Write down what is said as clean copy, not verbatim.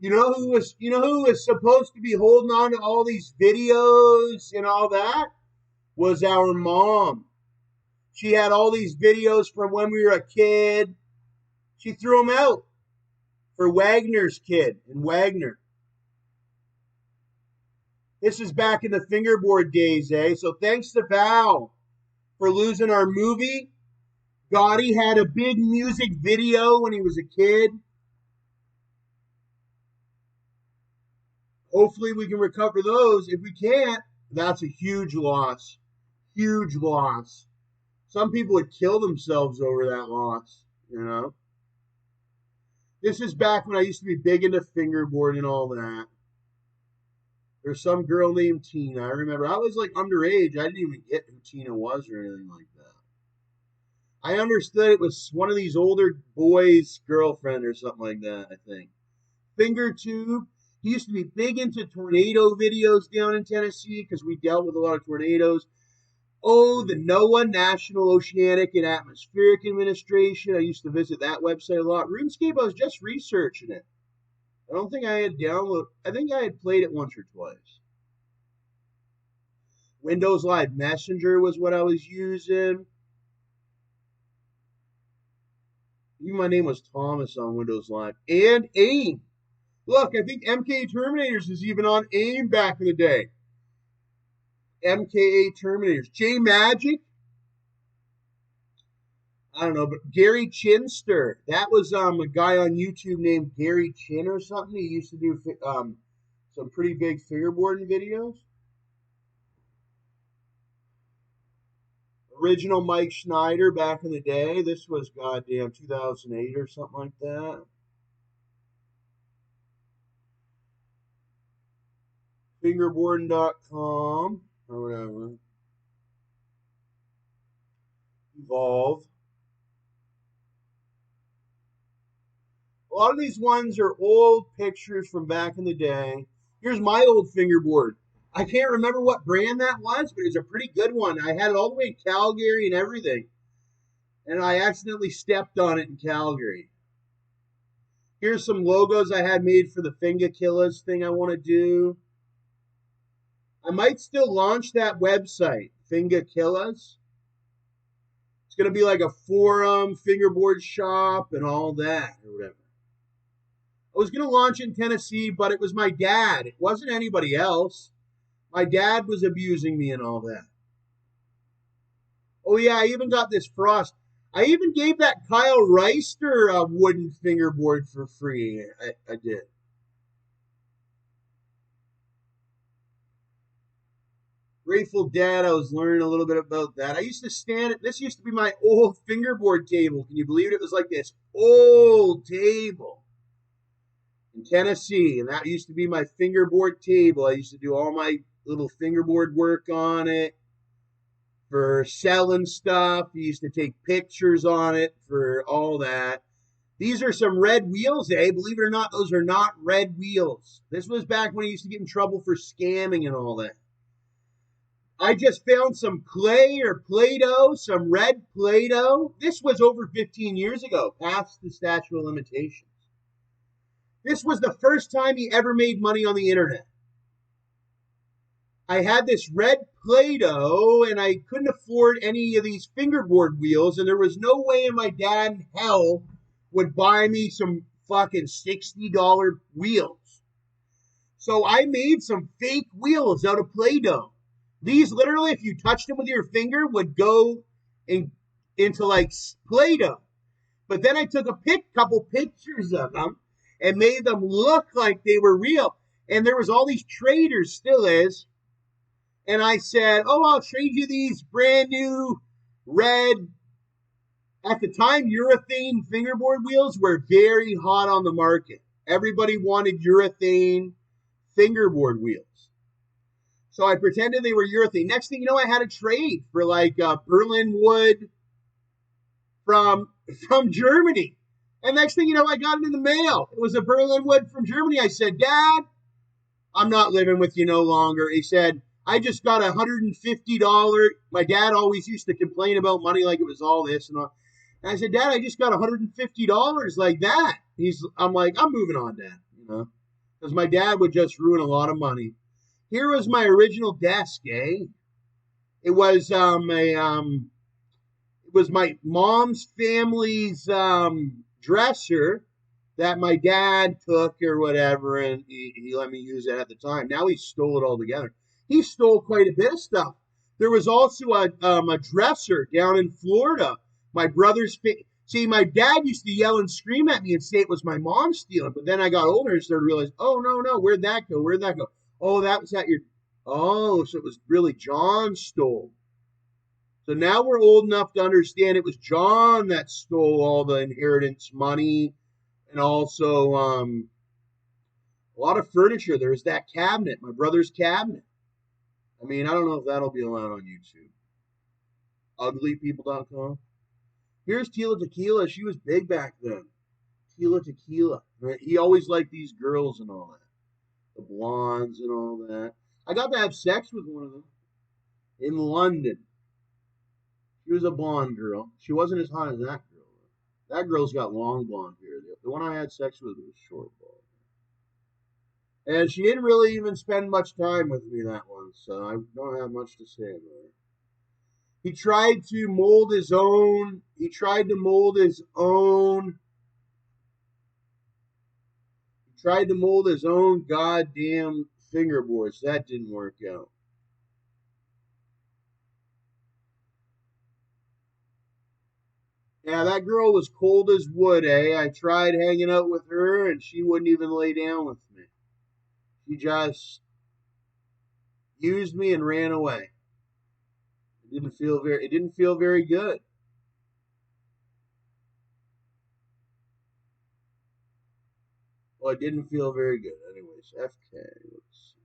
You know who was supposed to be holding on to all these videos and all that? Was our mom. She had all these videos from when we were a kid. She threw them out for Wagner's kid and Wagner. This is back in the fingerboard days, eh? So thanks to Val for losing our movie. Gotti had a big music video when he was a kid. Hopefully we can recover those. If we can't, that's a huge loss. Huge loss. Some people would kill themselves over that loss, you know. This is back when I used to be big into fingerboard and all that. There's some girl named Tina. I remember I was like underage. I didn't even get who Tina was or anything like that. I understood it was one of these older boys' girlfriend or something like that, I think. Finger tube. He used to be big into tornado videos down in Tennessee because we dealt with a lot of tornadoes. Oh, the NOAA, National Oceanic and Atmospheric Administration. I used to visit that website a lot. RuneScape, I was just researching it. I don't think I had downloaded. I think I had played it once or twice. Windows Live Messenger was what I was using. Even my name was Thomas on Windows Live. And AIM. Look, I think MKA Terminators is even on AIM back in the day. MKA Terminators. J Magic. I don't know, but Gary Chinster. That was a guy on YouTube named Gary Chin or something. He used to do some pretty big fingerboarding videos. Original Mike Schneider back in the day. This was goddamn 2008 or something like that. Fingerboarding.com or whatever. Evolve. A lot of these ones are old pictures from back in the day. Here's my old fingerboard. I can't remember what brand that was, but it's a pretty good one. I had it all the way in Calgary and everything. And I accidentally stepped on it in Calgary. Here's some logos I had made for the Finger Killers thing I want to do. I might still launch that website, Finger Killers. It's going to be like a forum, fingerboard shop, and all that, or whatever. I was going to launch in Tennessee, but it was my dad. It wasn't anybody else. My dad was abusing me and all that. Oh, yeah, I even got this Frost. I even gave that Kyle Reister a wooden fingerboard for free. I did. Grateful Dead, I was learning a little bit about that. I used to stand at, this used to be my old fingerboard table. Can you believe it? It was like this old table in Tennessee, and that used to be my fingerboard table. I used to do all my little fingerboard work on it for selling stuff. I used to take pictures on it for all that. These are some red wheels, eh? Believe it or not, those are not red wheels. This was back when I used to get in trouble for scamming and all that. I just found some clay or Play-Doh, some red Play-Doh. This was over 15 years ago, past the statute of limitations. This was the first time he ever made money on the internet. I had this red Play-Doh, and I couldn't afford any of these fingerboard wheels, and there was no way in my dad in hell would buy me some fucking $60 wheels. So I made some fake wheels out of Play-Doh. These literally, if you touched them with your finger, would go into like Play-Doh. But then I took a couple pictures of them and made them look like they were real. And there was all these traders, still is. And I said, oh, I'll trade you these brand new red. At the time, urethane fingerboard wheels were very hot on the market. Everybody wanted urethane fingerboard wheels. So I pretended they were urethane. Next thing you know, I had a trade for like Berlin wood from Germany. And next thing you know, I got it in the mail. It was a Berlin wood from Germany. I said, Dad, I'm not living with you no longer. He said, I just got $150. My dad always used to complain about money like it was all this and all. And I said, Dad, I just got $150 like that. I'm like, I'm moving on, Dad. You know. because my dad would just ruin a lot of money. Here was my original desk, eh? It was it was my mom's family's dresser that my dad took or whatever, and he let me use it at the time. Now he stole it all together. He stole quite a bit of stuff. There was also a dresser down in Florida. My brother's see, my dad used to yell and scream at me and say it was my mom stealing. But then I got older and started to realize, oh no, where'd that go? Where'd that go? Oh, that was at your. Oh, so it was really John stole. So now we're old enough to understand it was John that stole all the inheritance money and also a lot of furniture. There's that cabinet, my brother's cabinet. I mean, I don't know if that'll be allowed on YouTube. Uglypeople.com. Here's Tila Tequila. She was big back then. Tila Tequila. Right? He always liked these girls and all that. The blondes and all that. I got to have sex with one of them in London. She was a blonde girl. She wasn't as hot as that girl. That girl's got long blonde hair. The one I had sex with was short blonde. And she didn't really even spend much time with me, that one, so I don't have much to say about her. He tried to mold his own. He tried to mold his own. He tried to mold his own goddamn fingerboards. That didn't work out. Yeah, that girl was cold as wood, eh? I tried hanging out with her, and she wouldn't even lay down with me. She just used me and ran away. It didn't feel very good. Well, it didn't feel very good. Anyways, FK. Let's see.